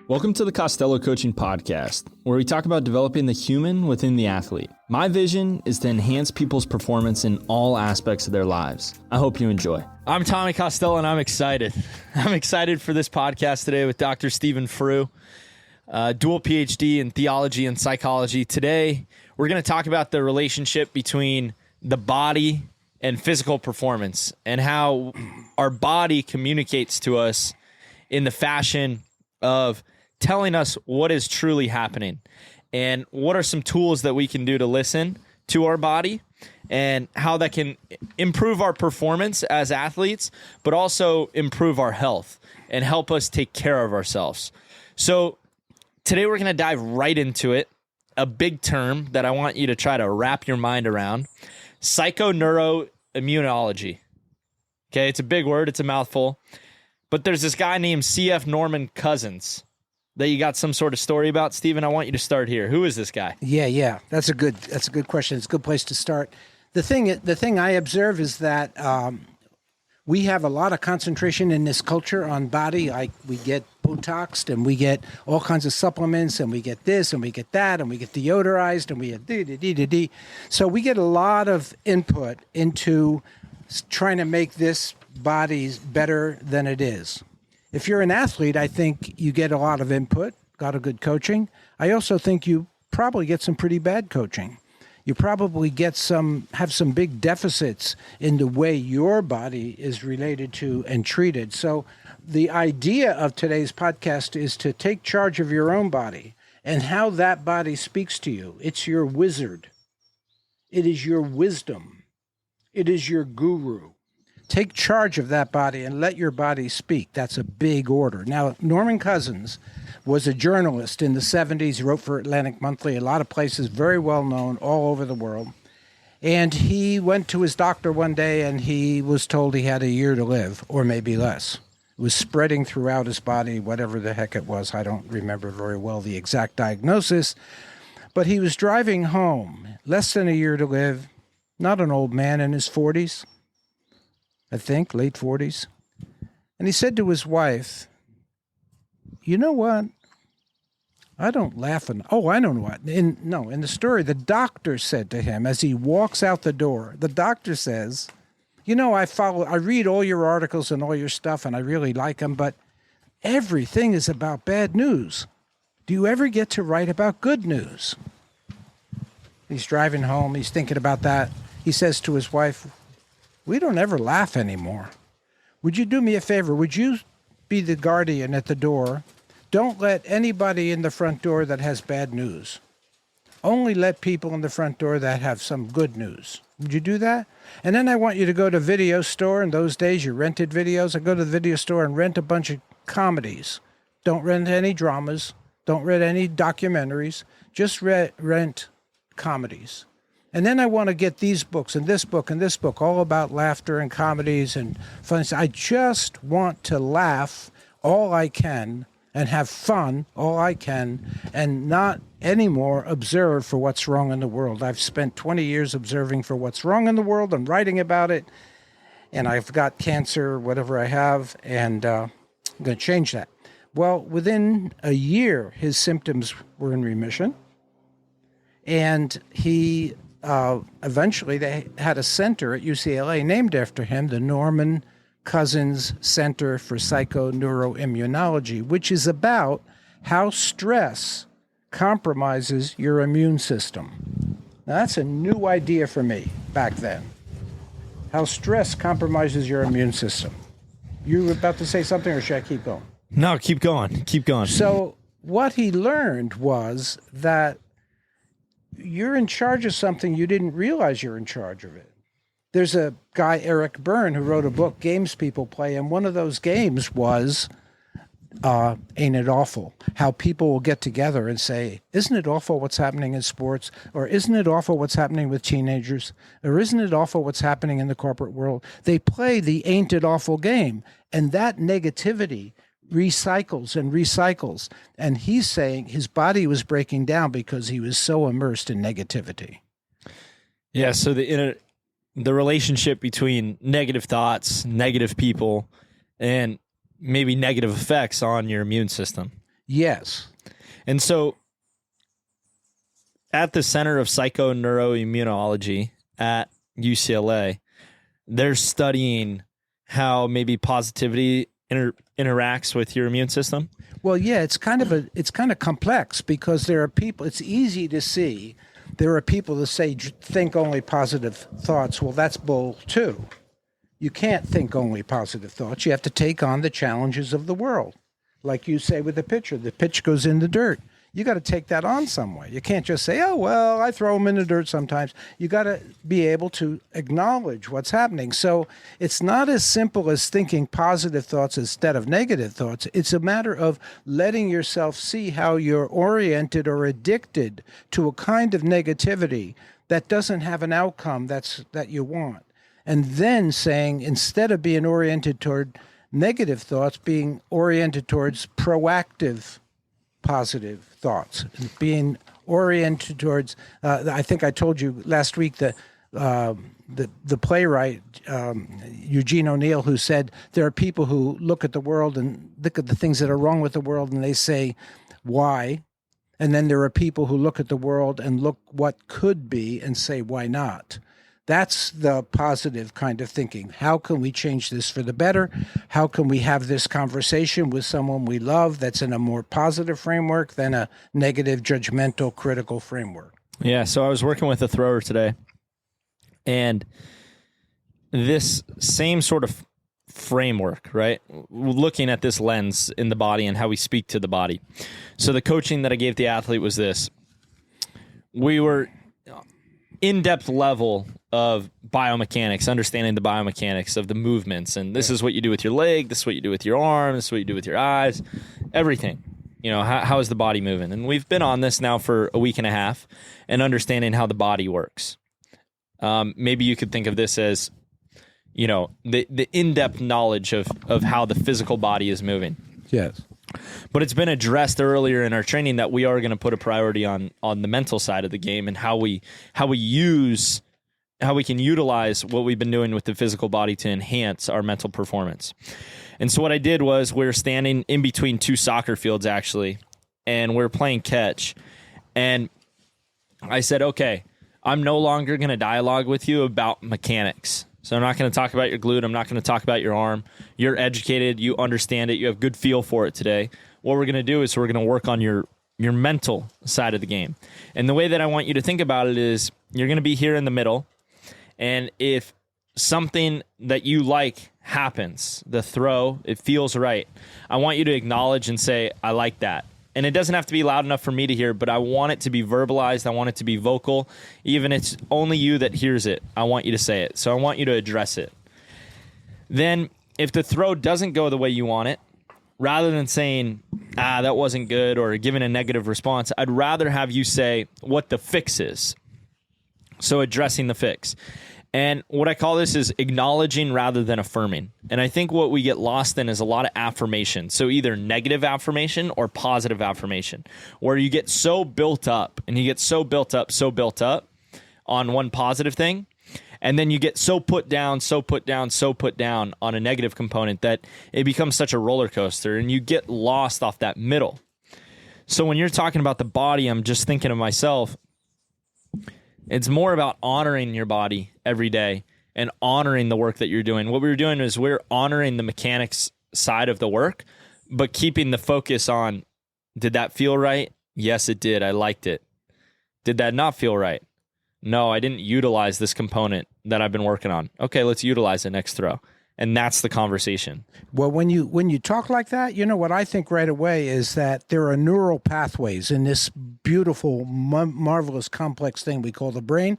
Welcome to the Costello Coaching podcast, where we talk about developing the human within the athlete. My vision is to enhance people's performance in all aspects of their lives. I hope you enjoy. I'm Tommy Costello, and I'm excited. I'm excited for this podcast today with Dr. Stephen Frueh, dual PhD in theology and psychology. Today, we're going to talk about the relationship between the body and physical performance and how our body communicates to us in the fashion of telling us what is truly happening and what are some tools that we can do to listen to our body and how that can improve our performance as athletes, but also improve our health and help us take care of ourselves. So today we're going to dive right into it. A big term that I want you to try to wrap your mind around: psycho-neuro-immunology. Okay, it's a big word, it's a mouthful, but there's this guy named C.F. Norman Cousins that you got some sort of story about. Stephen, I want you to start here. Who is this guy? Yeah. That's a good question. It's a good place to start. The thing I observe is that we have a lot of concentration in this culture on body. Like we get Botoxed and we get all kinds of supplements and we get this and we get that and we get deodorized and we get d. So we get a lot of input into trying to make this body better than it is. If you're an athlete, I think you get a lot of input, got a good coaching. I also think you probably get some pretty bad coaching. You probably have some big deficits in the way your body is related to and treated. So the idea of today's podcast is to take charge of your own body and how that body speaks to you. It's your wizard. It is your wisdom. It is your guru. Take charge of that body and let your body speak. That's a big order. Now, Norman Cousins was a journalist in the 70s. He wrote for Atlantic Monthly, a lot of places, very well known all over the world. And he went to his doctor one day and he was told he had a year to live, or maybe less. It was spreading throughout his body, whatever the heck it was. I don't remember very well the exact diagnosis. But he was driving home, less than a year to live, not an old man in his 40s. I think, late 40s. And he said to his wife, "You know what? I don't laugh." I don't know what. In the story, the doctor said to him as he walks out the door, the doctor says, "You know, I read all your articles and all your stuff, and I really like them, but everything is about bad news. Do you ever get to write about good news?" He's driving home. He's thinking about that. He says to his wife, "We don't ever laugh anymore. Would you do me a favor? Would you be the guardian at the door? Don't let anybody in the front door that has bad news. Only let people in the front door that have some good news. Would you do that? And then I want you to go to video store." In those days, you rented videos. I go to the video store and rent a bunch of comedies. Don't rent any dramas. Don't rent any documentaries. Just rent comedies. And then I want to get these books and this book and this book, all about laughter and comedies and fun. I just want to laugh all I can and have fun all I can and not anymore observe for what's wrong in the world. I've spent 20 years observing for what's wrong in the world and writing about it. And I've got cancer, whatever I have, and I'm going to change that. Well, within a year, his symptoms were in remission. And he... eventually, they had a center at UCLA named after him, the Norman Cousins Center for Psycho-Neuro-Immunology, which is about how stress compromises your immune system. Now, that's a new idea for me back then. How stress compromises your immune system. You were about to say something, or should I keep going? No, keep going. Keep going. So what he learned was that you're in charge of something you didn't realize you're in charge of it. There's a guy, Eric Byrne, who wrote a book, Games People Play, and one of those games was Ain't It Awful? How people will get together and say, isn't it awful what's happening in sports? Or isn't it awful what's happening with teenagers? Or isn't it awful what's happening in the corporate world? They play the Ain't It Awful game, and that negativity recycles and recycles. And he's saying his body was breaking down because he was so immersed in negativity. Yeah, so the relationship between negative thoughts, negative people, and maybe negative effects on your immune system. Yes. And so at the Center of Psycho-Neuro-Immunology at UCLA, they're studying how maybe positivity interacts with your immune system. Well, yeah, it's kind of complex because there are people. It's easy to see. There are people that say think only positive thoughts. Well, that's bull too. You can't think only positive thoughts. You have to take on the challenges of the world. Like you say with the pitcher, the pitch goes in the dirt. You got to take that on some way. You can't just say, oh, well, I throw them in the dirt sometimes. You got to be able to acknowledge what's happening. So it's not as simple as thinking positive thoughts instead of negative thoughts. It's a matter of letting yourself see how you're oriented or addicted to a kind of negativity that doesn't have an outcome that you want. And then saying, instead of being oriented toward negative thoughts, being oriented towards proactive positive thoughts, being oriented towards. I think I told you last week that the playwright Eugene O'Neill, who said there are people who look at the world and look at the things that are wrong with the world, and they say, "Why?" And then there are people who look at the world and look what could be and say, "Why not?" That's the positive kind of thinking. How can we change this for the better? How can we have this conversation with someone we love that's in a more positive framework than a negative, judgmental, critical framework? Yeah, so I was working with a thrower today, and this same sort of framework, right? Looking at this lens in the body and how we speak to the body. So the coaching that I gave the athlete was this. We were in-depth level of biomechanics, understanding the biomechanics of the movements. And this is what you do with your leg. This is what you do with your arm. This is what you do with your eyes, everything. You know, how is the body moving? And we've been on this now for a week and a half and understanding how the body works. Maybe you could think of this as, you know, the in-depth knowledge of how the physical body is moving. Yes. But it's been addressed earlier in our training that we are going to put a priority on the mental side of the game and how we can utilize what we've been doing with the physical body to enhance our mental performance. And so what I did was we were standing in between two soccer fields, actually, and we were playing catch. And I said, okay, I'm no longer going to dialogue with you about mechanics. So I'm not going to talk about your glute. I'm not going to talk about your arm. You're educated. You understand it. You have good feel for it today. What we're going to do is we're going to work on your mental side of the game. And the way that I want you to think about it is you're going to be here in the middle. And if something that you like happens, the throw, it feels right, I want you to acknowledge and say, I like that. And it doesn't have to be loud enough for me to hear, but I want it to be verbalized. I want it to be vocal. Even if it's only you that hears it, I want you to say it. So I want you to address it. Then if the throw doesn't go the way you want it, rather than saying, that wasn't good, or giving a negative response, I'd rather have you say what the fix is. So addressing the fix. And what I call this is acknowledging rather than affirming. And I think what we get lost in is a lot of affirmation. So either negative affirmation or positive affirmation, where you get so built up and you get so built up on one positive thing. And then you get so put down on a negative component that it becomes such a roller coaster and you get lost off that middle. So when you're talking about the body, I'm just thinking of myself. It's more about honoring your body every day and honoring the work that you're doing. What we were doing is we're honoring the mechanics side of the work, but keeping the focus on, did that feel right? Yes, it did. I liked it. Did that not feel right? No, I didn't utilize this component that I've been working on. Okay, let's utilize it next throw. And that's the conversation. Well, when you talk like that, you know what I think right away is that there are neural pathways in this beautiful, marvelous, complex thing we call the brain.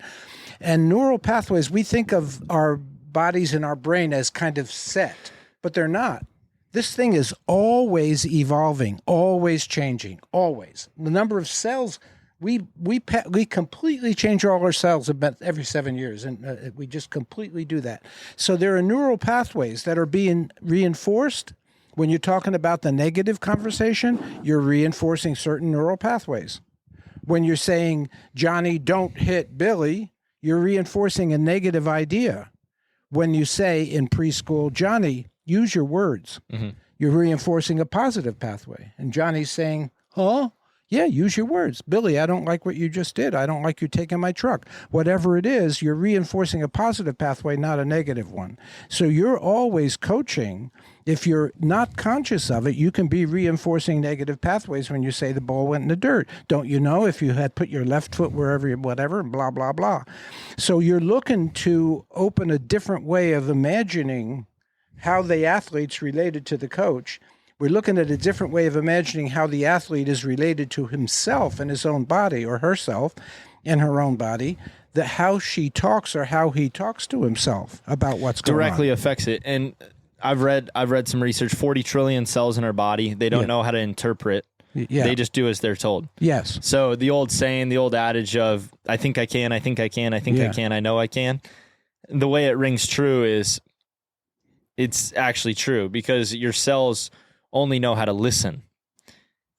And neural pathways, we think of our bodies and our brain as kind of set, but they're not. This thing is always evolving, always changing, always. The number of cells, we completely change all our cells about every 7 years, and we just completely do that. So there are neural pathways that are being reinforced. When you're talking about the negative conversation, you're reinforcing certain neural pathways. When you're saying, Johnny, don't hit Billy, you're reinforcing a negative idea. When you say in preschool, Johnny, use your words. Mm-hmm. You're reinforcing a positive pathway. And Johnny's saying, huh? Yeah, use your words. Billy, I don't like what you just did. I don't like you taking my truck. Whatever it is, you're reinforcing a positive pathway, not a negative one. So you're always coaching. If you're not conscious of it, you can be reinforcing negative pathways when you say the ball went in the dirt. Don't you know if you had put your left foot wherever, whatever, blah, blah, blah. So you're looking to open a different way of imagining how the athlete's related to the coach. We're looking at a different way of imagining how the athlete is related to himself and his own body, or herself and her own body, that how she talks or how he talks to himself about what's going on. Directly affects it. And I've read some research, 40 trillion cells in our body. They don't know how to interpret. Yeah. They just do as they're told. Yes. So the old saying, the old adage of, I think I can, I think I can, I think I can, I know I can. The way it rings true is it's actually true, because your cells only know how to listen.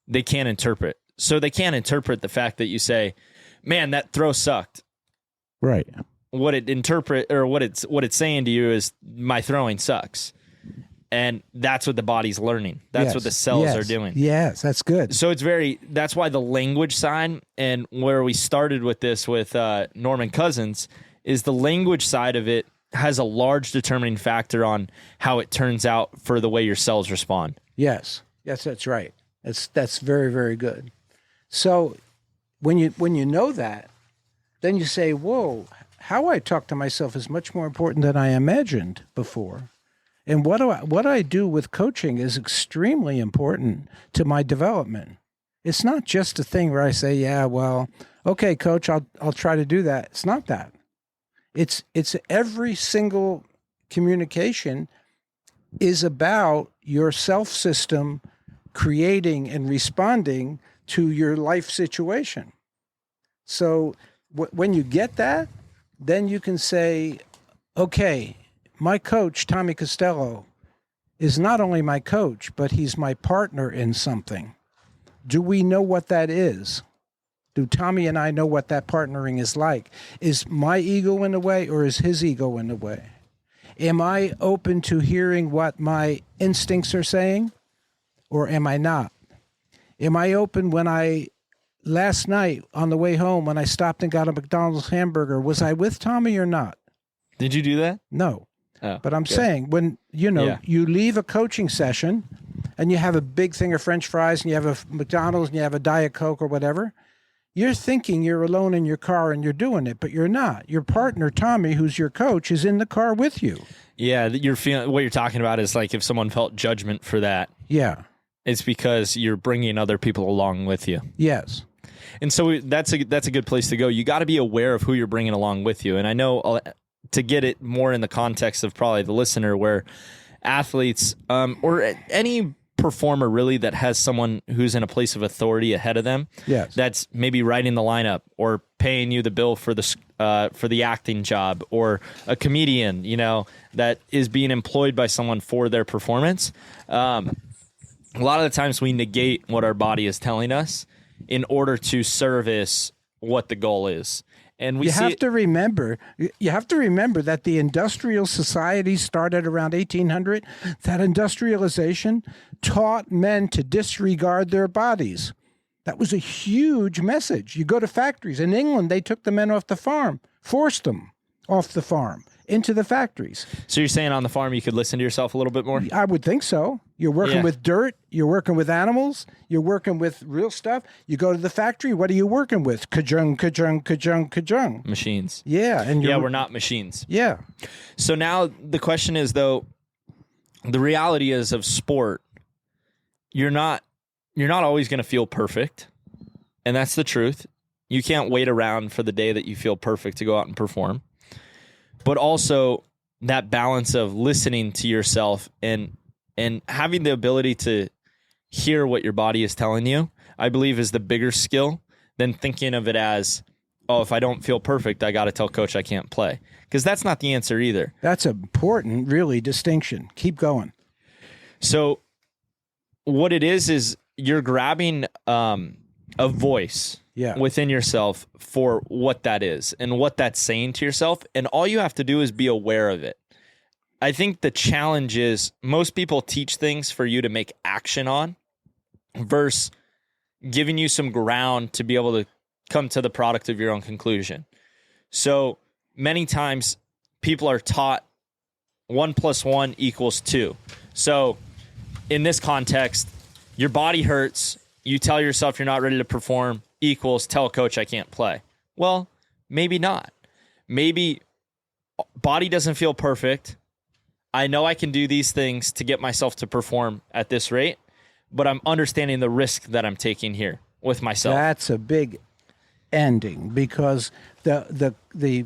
They can't interpret. So they can't interpret the fact that you say, man, that throw sucked. Right. What it's saying to you is, my throwing sucks. And that's what the body's learning. That's what the cells are doing. Yes, that's good. So that's why the language side, and where we started with this with Norman Cousins, is the language side of it has a large determining factor on how it turns out for the way your cells respond. Yes, that's right. That's very, very good. So when you know that, then you say, whoa, how I talk to myself is much more important than I imagined before. And what I do with coaching is extremely important to my development. It's not just a thing where I say, yeah, well, okay, coach, I'll try to do that. It's not that. It's every single communication is about your self system creating and responding to your life situation. So when you get that, then you can say, okay, my coach, Tommy Costello, is not only my coach, but he's my partner in something. Do we know what that is? Do Tommy and I know what that partnering is like? Is my ego in the way, or is his ego in the way? Am I open to hearing what my instincts are saying, or am I not? Am I open last night on the way home when I stopped and got a McDonald's hamburger, was I with Tommy or not? Did you do that? No. Oh, but I'm saying when, you leave a coaching session and you have a big thing of French fries and you have a McDonald's and you have a Diet Coke or whatever, you're thinking you're alone in your car and you're doing it, but you're not. Your partner, Tommy, who's your coach, is in the car with you. Yeah, what you're talking about is like if someone felt judgment for that. Yeah. It's because you're bringing other people along with you. Yes. And so that's a good place to go. You got to be aware of who you're bringing along with you. And I know to get it more in the context of probably the listener, where athletes or any performer really that has someone who's in a place of authority ahead of them, yes, that's maybe writing the lineup or paying you the bill for the acting job, or a comedian, that is being employed by someone for their performance. A lot of the times we negate what our body is telling us in order to service what the goal is. And you have to remember that the industrial society started around 1800. That industrialization taught men to disregard their bodies. That was a huge message. You go to factories. In England, they took the men off the farm, forced them off the farm into the factories. So you're saying on the farm you could listen to yourself a little bit more? I would think so. You're working with dirt. You're working with animals. You're working with real stuff. You go to the factory. What are you working with? Ka-jung, ka-jung, ka-jung, ka-jung. Machines. Yeah. And we're not machines. Yeah. So now the question is, though, the reality is of sport, you're not always going to feel perfect. And that's the truth. You can't wait around for the day that you feel perfect to go out and perform. But also that balance of listening to yourself and having the ability to hear what your body is telling you, I believe is the bigger skill than thinking of it as, oh, if I don't feel perfect, I got to tell coach I can't play. Because that's not the answer either. That's an important, really, distinction. Keep going. So what it is you're grabbing a voice within yourself for what that is and what that's saying to yourself. And all you have to do is be aware of it. I think the challenge is most people teach things for you to make action on versus giving you some ground to be able to come to the product of your own conclusion. So many times people are taught 1 + 1 = 2. So in this context, your body hurts, you tell yourself you're not ready to perform equals tell a coach I can't play. Well, maybe not. Maybe body doesn't feel perfect. I know I can do these things to get myself to perform at this rate, but I'm understanding the risk that I'm taking here with myself. That's a big ending, because the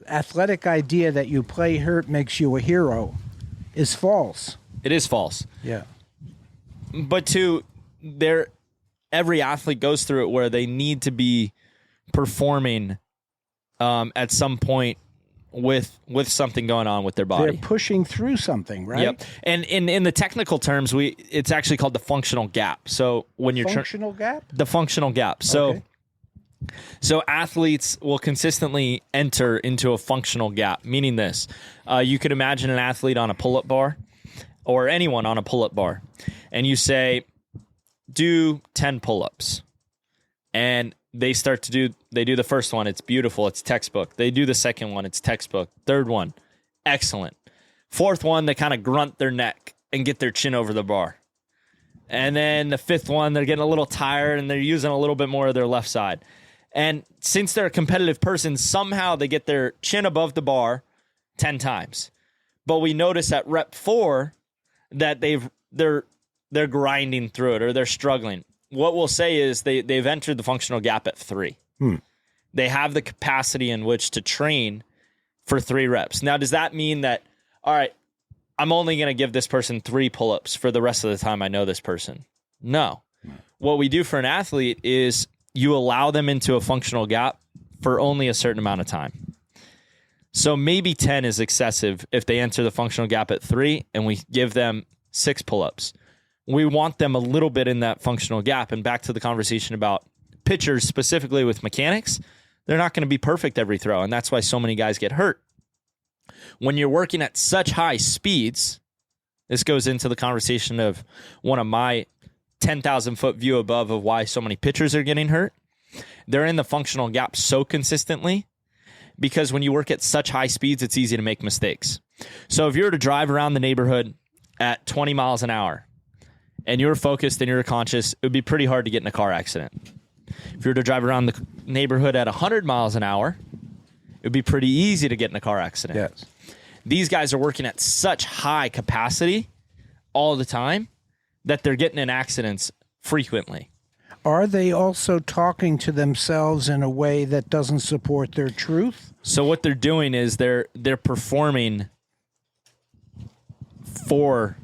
athletic idea that you play hurt makes you a hero is false. It is false. Yeah. But every athlete goes through it where they need to be performing at some point with something going on with their body. They're pushing through something, right? Yep. And in the technical terms, it's actually called the functional gap. So when you're functional gap? The functional gap. So Okay. So athletes will consistently enter into a functional gap, meaning this. You could imagine an athlete on a pull-up bar, or anyone on a pull-up bar, and you say, do 10 pull-ups. And they do the first one, it's beautiful, it's textbook. They do the second one, it's textbook. Third one, excellent. Fourth one, they kind of grunt their neck and get their chin over the bar. And then the fifth one, they're getting a little tired and they're using a little bit more of their left side. And since they're a competitive person, somehow they get their chin above the bar 10 times. But we notice at rep 4 that they're grinding through it, or they're struggling. What we'll say is they've entered the functional gap at 3. They have the capacity in which to train for 3 reps. Now, does that mean that, all right, I'm only going to give this person 3 pull-ups for the rest of the time I know this person? No. What we do for an athlete is you allow them into a functional gap for only a certain amount of time. So maybe 10 is excessive if they enter the functional gap at 3 and we give them 6 pull-ups. We want them a little bit in that functional gap. And back to the conversation about pitchers, specifically with mechanics, they're not going to be perfect every throw. And that's why so many guys get hurt. When you're working at such high speeds, this goes into the conversation of one of my 10,000 foot view above of why so many pitchers are getting hurt. They're in the functional gap so consistently because when you work at such high speeds, it's easy to make mistakes. So if you were to drive around the neighborhood at 20 miles an hour and you're focused and you're conscious, it would be pretty hard to get in a car accident. If you were to drive around the neighborhood at 100 miles an hour, it would be pretty easy to get in a car accident. Yes. These guys are working at such high capacity all the time that they're getting in accidents frequently. Are they also talking to themselves in a way that doesn't support their truth? So what they're doing is they're performing for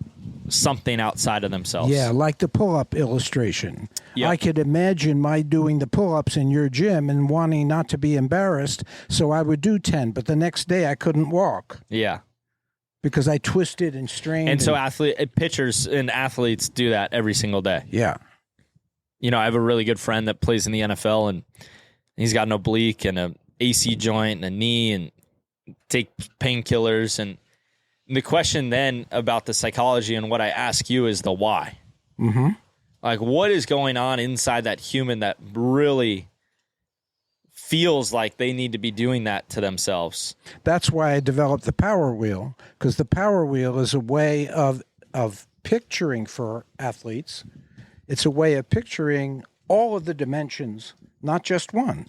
something outside of themselves. Yeah, like the pull-up illustration. Yep. I could imagine my doing the pull-ups in your gym and wanting not to be embarrassed, so I would do 10, but the next day I couldn't walk. Yeah. Because I twisted and strained. And so pitchers and athletes do that every single day. Yeah. You know, I have a really good friend that plays in the NFL, and he's got an oblique and an AC joint and a knee and take painkillers. And the question then about the psychology and what I ask you is the why. Mm-hmm. Like, what is going on inside that human that really feels like they need to be doing that to themselves? That's why I developed the power wheel, because the power wheel is a way of picturing for athletes. It's a way of picturing all of the dimensions, not just one.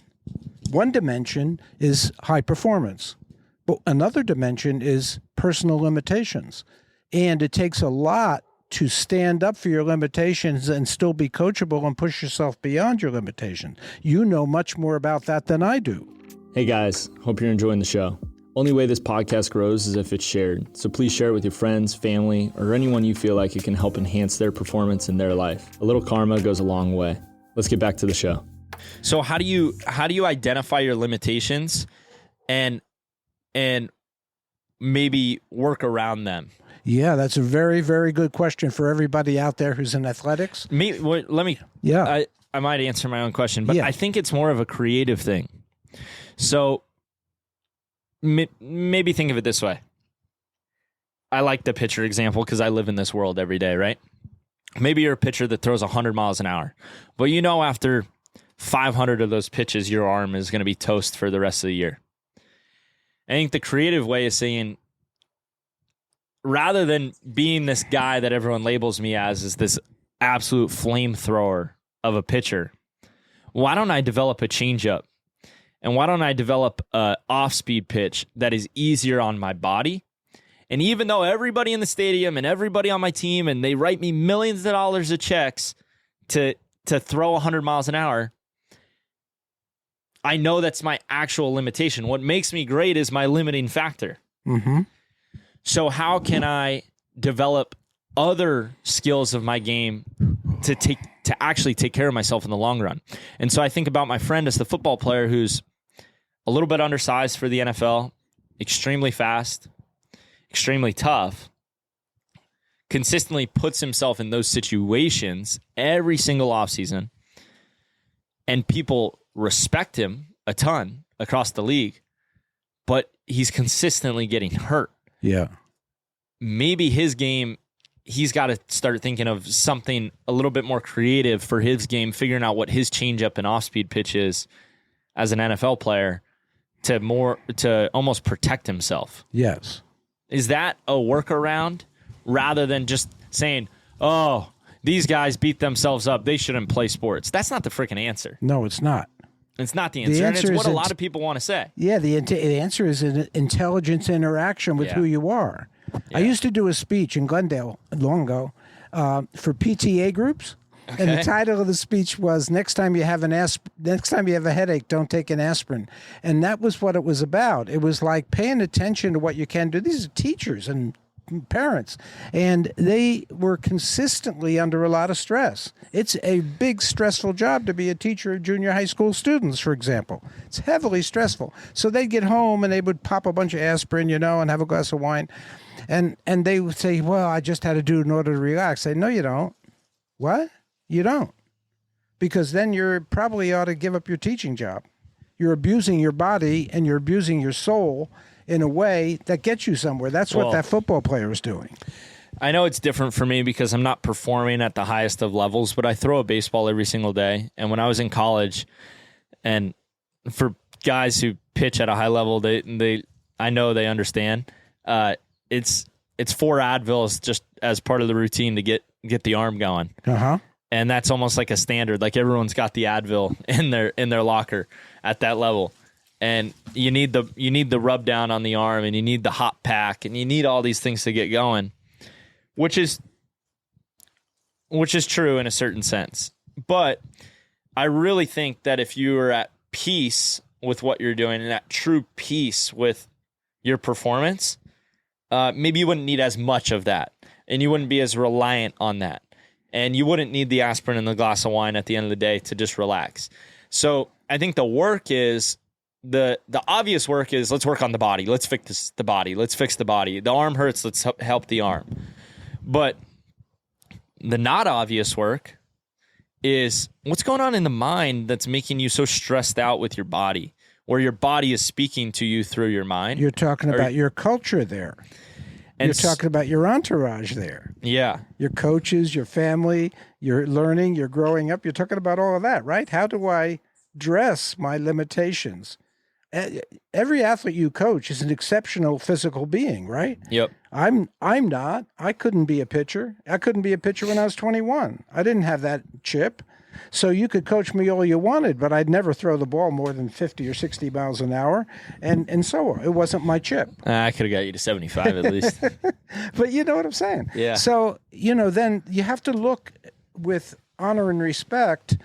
One dimension is high performance, but another dimension is personal limitations. And it takes a lot to stand up for your limitations and still be coachable and push yourself beyond your limitation. You know much more about that than I do. Hey guys, hope you're enjoying the show. Only way this podcast grows is if it's shared. So please share it with your friends, family, or anyone you feel like it can help enhance their performance in their life. A little karma goes a long way. Let's get back to the show. So how do you identify your limitations and maybe work around them? Yeah, that's a very, very good question for everybody out there who's in athletics. I might answer my own question, but I think it's more of a creative thing. So maybe think of it this way. I like the pitcher example because I live in this world every day, right? Maybe you're a pitcher that throws 100 miles an hour, but you know after 500 of those pitches, your arm is going to be toast for the rest of the year. I think the creative way is saying, rather than being this guy that everyone labels me as this absolute flamethrower of a pitcher, why don't I develop a changeup? And why don't I develop an off-speed pitch that is easier on my body? And even though everybody in the stadium and everybody on my team, and they write me millions of dollars of checks to throw 100 miles an hour, I know that's my actual limitation. What makes me great is my limiting factor. Mm-hmm. So how can I develop other skills of my game to actually take care of myself in the long run? And so I think about my friend as the football player who's a little bit undersized for the NFL, extremely fast, extremely tough, consistently puts himself in those situations every single offseason, and people respect him a ton across the league, but he's consistently getting hurt. Yeah. Maybe his game, he's got to start thinking of something a little bit more creative for his game, figuring out what his changeup and off-speed pitch is as an NFL player to almost protect himself. Yes. Is that a workaround rather than just saying, oh, these guys beat themselves up, they shouldn't play sports? That's not the freaking answer. No, it's not. It's not the answer, and it's what a lot of people want to say. Yeah, the answer is an intelligence interaction with who you are. Yeah. I used to do a speech in Glendale long ago for PTA groups, and the title of the speech was "Next time you have a headache, don't take an aspirin." And that was what it was about. It was like paying attention to what you can do. These are teachers and parents, and they were consistently under a lot of stress. It's a big stressful job to be a teacher of junior high school students, for example. It's heavily stressful. So they'd get home and they would pop a bunch of aspirin, and have a glass of wine, and they would say, well, I just had to do it in order to relax. I say, no, you don't. What? You don't. Because then you probably ought to give up your teaching job. You're abusing your body and you're abusing your soul in a way that gets you somewhere. That's what that football player is doing. I know it's different for me because I'm not performing at the highest of levels, but I throw a baseball every single day. And when I was in college, and for guys who pitch at a high level, I know they understand. It's 4 Advils just as part of the routine to get the arm going. Uh-huh. And that's almost like a standard. Like everyone's got the Advil in their locker at that level. And you need the rub down on the arm, and you need the hot pack, and you need all these things to get going, which is true in a certain sense. But I really think that if you are at peace with what you're doing and at true peace with your performance, maybe you wouldn't need as much of that, and you wouldn't be as reliant on that, and you wouldn't need the aspirin and the glass of wine at the end of the day to just relax. So I think the work is the obvious work is let's work on the body. Let's fix the body. Let's fix the body. The arm hurts. Let's help the arm. But the not obvious work is what's going on in the mind that's making you so stressed out with your body, where your body is speaking to you through your mind. You're talking about your culture there. And you're talking about your entourage there. Yeah. Your coaches, your family, your learning, your growing up. You're talking about all of that, right? How do I dress my limitations? Every athlete you coach is an exceptional physical being, right? Yep. I'm not. I couldn't be a pitcher. I couldn't be a pitcher when I was 21. I didn't have that chip. So you could coach me all you wanted, but I'd never throw the ball more than 50 or 60 miles an hour. And so it wasn't my chip. I could have got you to 75 at least. But you know what I'm saying? Yeah. So, then you have to look with honor and respect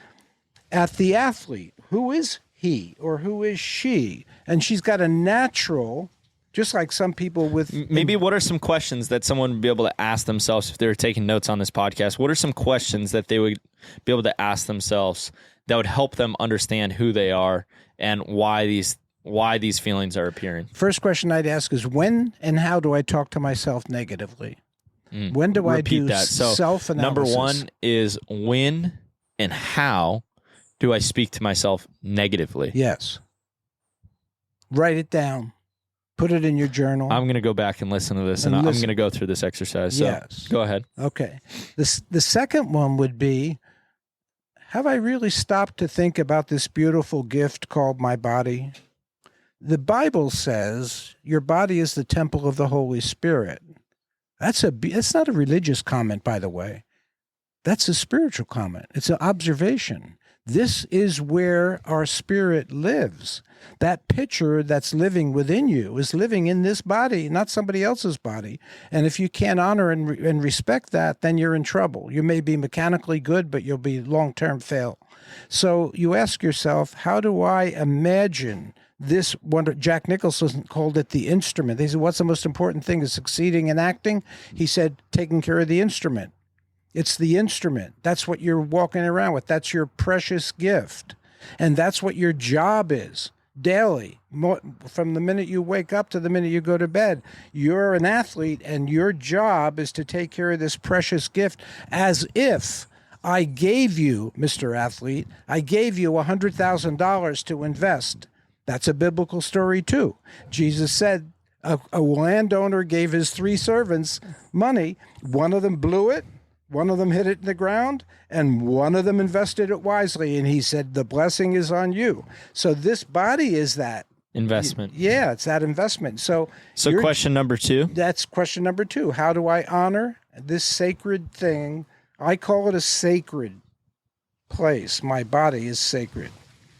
at the athlete. Who is he or who is she? And she's got a natural, just like some people with... Maybe what are some questions that someone would be able to ask themselves if they were taking notes on this podcast? What are some questions that they would be able to ask themselves that would help them understand who they are and why these feelings are appearing? First question I'd ask is, when and how do I talk to myself negatively? When do I do self-analysis? Number one is when and how do I speak to myself negatively? Yes. Write it down. Put it in your journal. I'm going to go back and listen to this, and I'm going to go through this exercise. So Yes. Go ahead. Okay. The second one would be, have I really stopped to think about this beautiful gift called my body? The Bible says your body is the temple of the Holy Spirit. That's not a religious comment, by the way. That's a spiritual comment. It's an observation. This is where our spirit lives. That picture that's living within you is living in this body, not somebody else's body. And if you can't honor and respect that, then you're in trouble. You may be mechanically good, but you'll be long-term fail. So you ask yourself, how do I imagine this? Jack Nicholson called it the instrument. He said, what's the most important thing? Is succeeding in acting? He said, taking care of the instrument. It's the instrument. That's what you're walking around with. That's your precious gift. And that's what your job is daily, from the minute you wake up to the minute you go to bed. You're an athlete, and your job is to take care of this precious gift as if I gave you, Mr. Athlete, I gave you $100,000 to invest. That's a biblical story too. Jesus said a landowner gave his 3 servants money. One of them blew it. One of them hit it in the ground, and one of them invested it wisely. And he said, the blessing is on you. So this body is that investment. Yeah, it's that investment. So question number 2. That's question number 2. How do I honor this sacred thing? I call it a sacred place. My body is sacred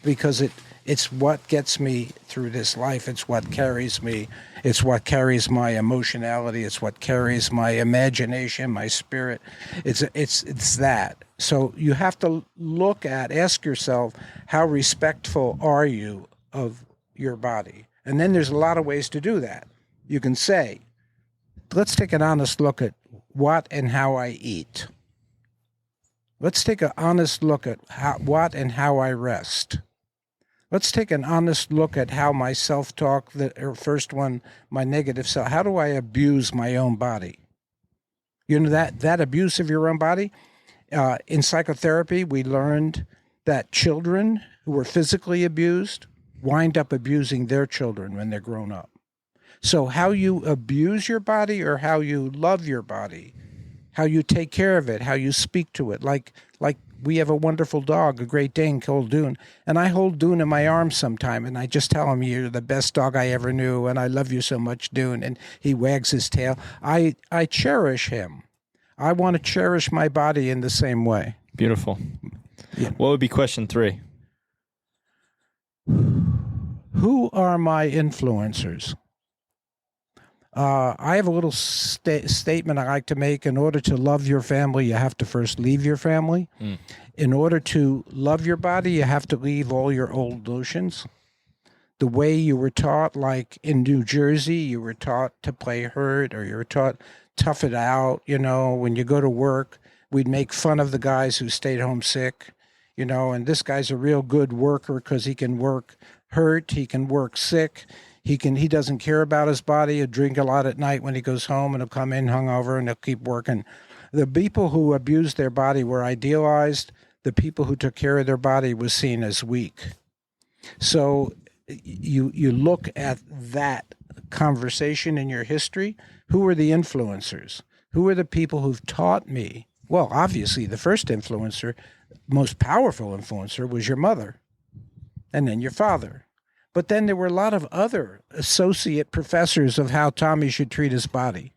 because it's what gets me through this life. It's what carries me. It's what carries my emotionality. It's what carries my imagination, my spirit. It's that. So you have to ask yourself, how respectful are you of your body? And then there's a lot of ways to do that. You can say, let's take an honest look at what and how I eat. Let's take an honest look at what and how I rest. Let's take an honest look at how my self-talk, first one, my negative self, how do I abuse my own body? You know, that abuse of your own body? In psychotherapy, we learned that children who were physically abused wind up abusing their children when they're grown up. So how you abuse your body or how you love your body, how you take care of it, how you speak to it, like we have a wonderful dog, a Great Dane called Dune, and I hold Dune in my arms sometime, and I just tell him, you're the best dog I ever knew, and I love you so much, Dune, and he wags his tail. I cherish him. I want to cherish my body in the same way. Beautiful. Yeah. What would be question 3? Who are my influencers? I have a little statement I like to make. In order to love your family, you have to first leave your family. In order to love your body, you have to leave all your old notions. The way you were taught, like in New Jersey, you were taught to play hurt, or you were taught tough it out. You know, when you go to work, we'd make fun of the guys who stayed home sick, you know, and this guy's a real good worker because he can work hurt, he can work sick. He doesn't care about his body. He'll drink a lot at night when he goes home, and he'll come in hungover, and he'll keep working. The people who abused their body were idealized. The people who took care of their body was seen as weak. So you look at that conversation in your history. Who are the influencers? Who are the people who've taught me? Well, obviously, the first influencer, most powerful influencer, was your mother, and then your father. But then there were a lot of other associate professors of how Tommy should treat his body.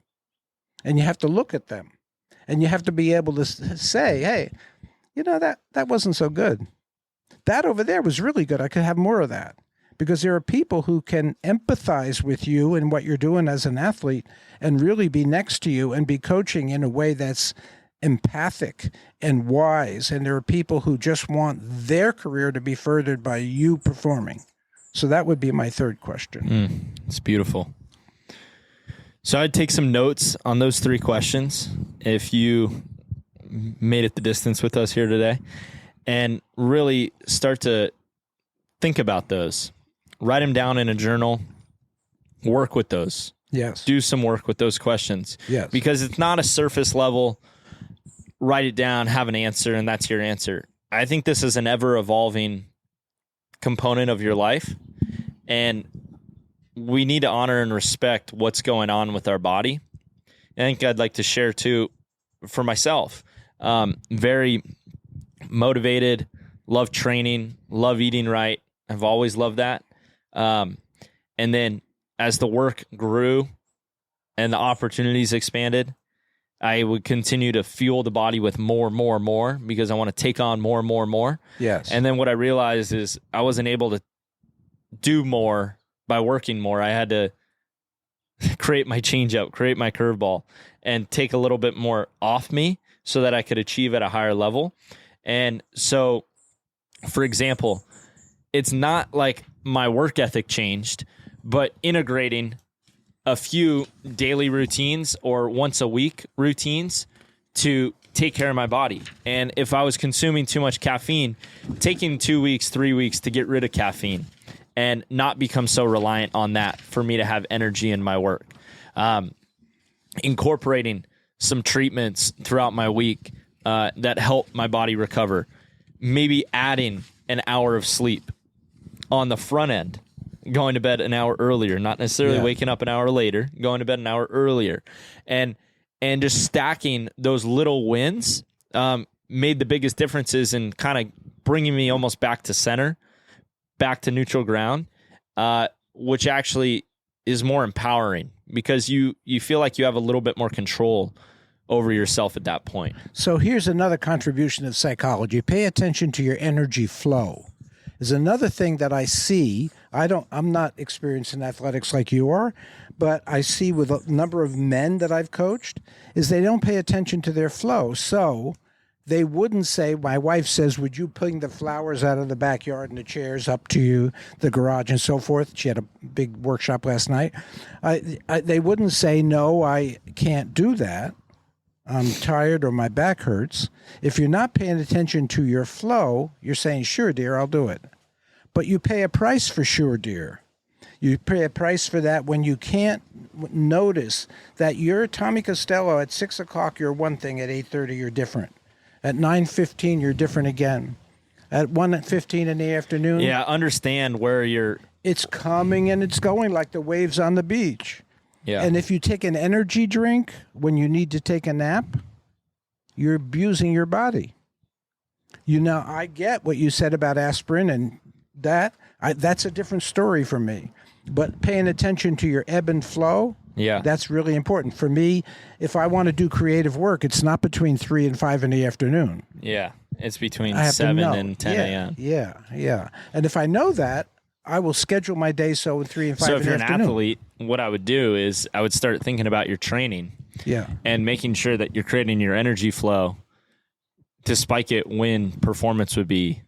And you have to look at them. And you have to be able to say, hey, you know, that wasn't so good. That over there was really good. I could have more of that. Because there are people who can empathize with you and what you're doing as an athlete and really be next to you and be coaching in a way that's empathic and wise. And there are people who just want their career to be furthered by you performing. So that would be my third question. It's beautiful. So I'd take some notes on those 3 questions if you made it the distance with us here today, and really start to think about those. Write them down in a journal. Work with those. Yes. Do some work with those questions. Yes. Because it's not a surface level, write it down, have an answer, and that's your answer. I think this is an ever-evolving component of your life. And we need to honor and respect what's going on with our body. I think I'd like to share too, for myself, very motivated, love training, love eating right. I've always loved that. And then as the work grew and the opportunities expanded, I would continue to fuel the body with more, because I want to take on more. Yes. And then what I realized is I wasn't able to do more by working more. I had to create my changeup, create my curveball, and take a little bit more off me so that I could achieve at a higher level. And so, for example, it's not like my work ethic changed, but integrating a few daily routines or once a week routines to take care of my body. And if I was consuming too much caffeine, taking 2 weeks, 3 weeks to get rid of caffeine and not become so reliant on that for me to have energy in my work. Incorporating some treatments throughout my week that help my body recover. Maybe adding an hour of sleep on the front end, going to bed an hour earlier, not necessarily waking up an hour later, going to bed an hour earlier, and just stacking those little wins made the biggest differences in kind of bringing me almost back to center, back to neutral ground, which actually is more empowering because you feel like you have a little bit more control over yourself at that point. So here's another contribution of psychology. Pay attention to your energy flow. Is another thing that I see. I'm not experienced in athletics like you are, but I see with a number of men that I've coached is they don't pay attention to their flow. So they wouldn't say, my wife says, would you bring the flowers out of the backyard and the chairs up to you, the garage and so forth? She had a big workshop last night. They wouldn't say, no, I can't do that. I'm tired or my back hurts. If you're not paying attention to your flow, you're saying, sure, dear, I'll do it. But you pay a price for sure, dear. You pay a price for that when you can't notice that you're Tommy Costello at 6 o'clock, you're one thing. At 8:30, you're different. At 9:15, you're different again. At 1:15 in the afternoon. Yeah, understand where you're. It's coming and it's going like the waves on the beach. Yeah. And if you take an energy drink when you need to take a nap, you're abusing your body. I get what you said about aspirin and that's a different story for me. But paying attention to your ebb and flow, that's really important. For me, if I want to do creative work, it's not between 3 and 5 in the afternoon. Yeah, it's between 7 and 10 a.m. Yeah. And if I know that, I will schedule my day so 3 and 5 in the afternoon. So if you're an athlete, what I would do is I would start thinking about your training. Yeah. And making sure that you're creating your energy flow to spike it when performance would be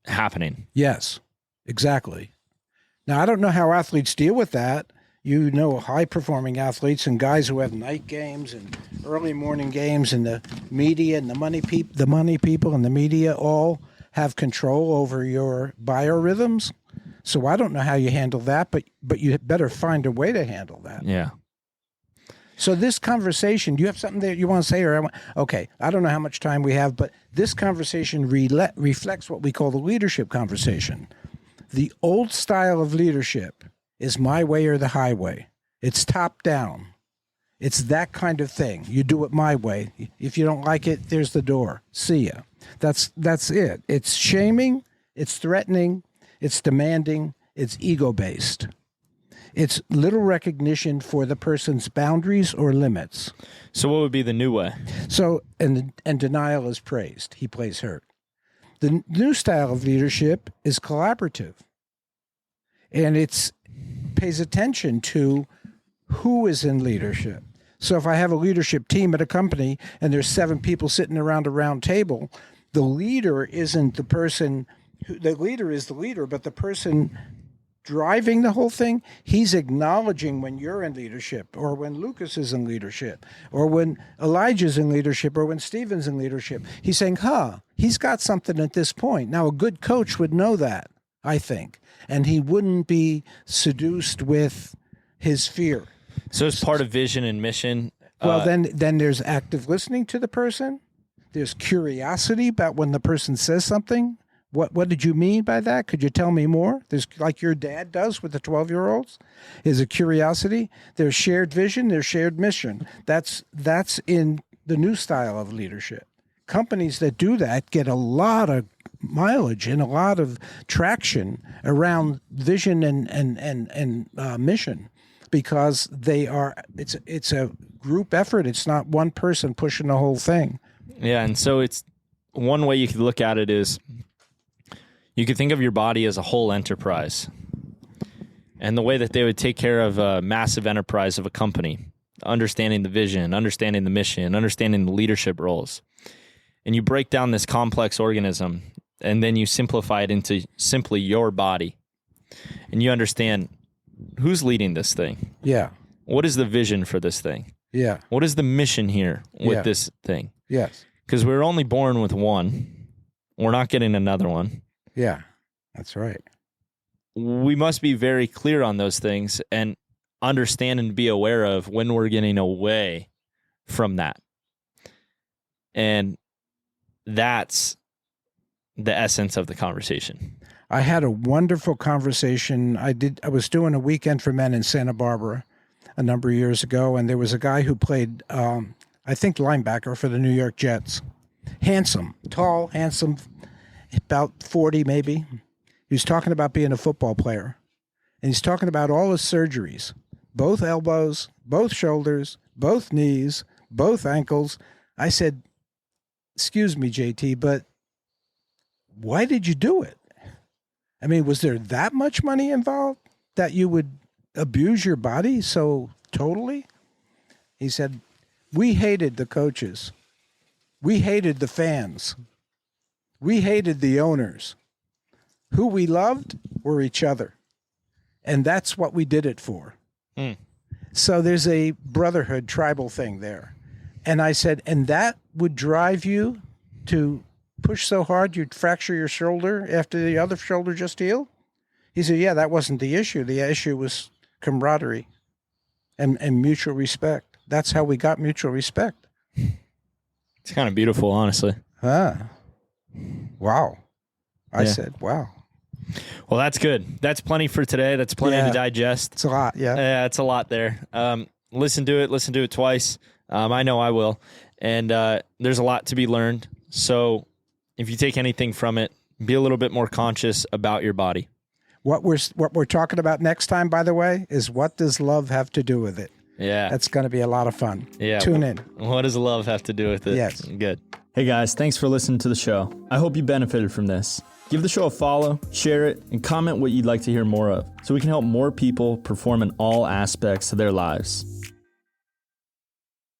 happening. Yes, exactly. Now, I don't know how athletes deal with that. High-performing athletes and guys who have night games and early morning games, and the media and the money people and the media all have control over your biorhythms. So I don't know how you handle that, but you better find a way to handle that. Yeah. So this conversation, do you have something that you want to say? Okay, I don't know how much time we have, but this conversation reflects what we call the leadership conversation. The old style of leadership is my way or the highway. It's top down. It's that kind of thing. You do it my way. If you don't like it, there's the door. See ya. That's it. It's shaming. It's threatening. It's demanding. It's ego-based. It's little recognition for the person's boundaries or limits. So what would be the new way? So, and denial is praised. He plays hurt. The new style of leadership is collaborative. And it pays attention to who is in leadership. So if I have a leadership team at a company and there's 7 people sitting around a round table, the leader isn't the person. The leader is the leader, but the person driving the whole thing, he's acknowledging when you're in leadership, or when Lucas is in leadership, or when Elijah's in leadership, or when Stephen's in leadership. He's saying, he's got something at this point. Now, a good coach would know that, I think, and he wouldn't be seduced with his fear. So it's part of vision and mission. Well, then there's active listening to the person. There's curiosity about when the person says something. What did you mean by that? Could you tell me more? There's like your dad does with the 12-year-olds. Is a curiosity. There's shared vision. There's shared mission. That's in the new style of leadership. Companies that do that get a lot of mileage and a lot of traction around vision and mission, because it's a group effort. It's not one person pushing the whole thing. Yeah, and so it's one way you could look at it is you could think of your body as a whole enterprise. And the way that they would take care of a massive enterprise of a company, understanding the vision, understanding the mission, understanding the leadership roles. And you break down this complex organism, and then you simplify it into simply your body. And you understand who's leading this thing. Yeah. What is the vision for this thing? Yeah. What is the mission here with this thing? Yes. Because we're only born with one. We're not getting another one. Yeah, that's right. We must be very clear on those things and understand and be aware of when we're getting away from that. And that's the essence of the conversation. I had a wonderful conversation. I was doing a weekend for men in Santa Barbara a number of years ago, and there was a guy who played, I think, linebacker for the New York Jets. Handsome, tall, handsome, about 40 maybe. He was talking about being a football player, and he's talking about all his surgeries, both elbows, both shoulders, both knees, both ankles. I said, "Excuse me, JT, but why did you do it? I mean, was there that much money involved that you would abuse your body so totally?" He said, "We hated the coaches. We hated the fans. We hated the owners. Who we loved were each other. And that's what we did it for." So there's a brotherhood, tribal thing there. And I said, "And that would drive you to push so hard you'd fracture your shoulder after the other shoulder just healed?" He said, "Yeah, that wasn't the issue. The issue was camaraderie and mutual respect. That's how we got mutual respect." It's kind of beautiful, honestly. Wow. I said, wow. Well, that's good. That's plenty for today. That's plenty to digest. It's a lot, yeah. Yeah, it's a lot there. Listen to it twice. I know I will. And there's a lot to be learned. So if you take anything from it, be a little bit more conscious about your body. What we're talking about next time, by the way, is what does love have to do with it? Yeah. That's going to be a lot of fun. Yeah. Tune in. What does love have to do with it? Yes. Good. Hey guys, thanks for listening to the show. I hope you benefited from this. Give the show a follow, share it, and comment what you'd like to hear more of, so we can help more people perform in all aspects of their lives.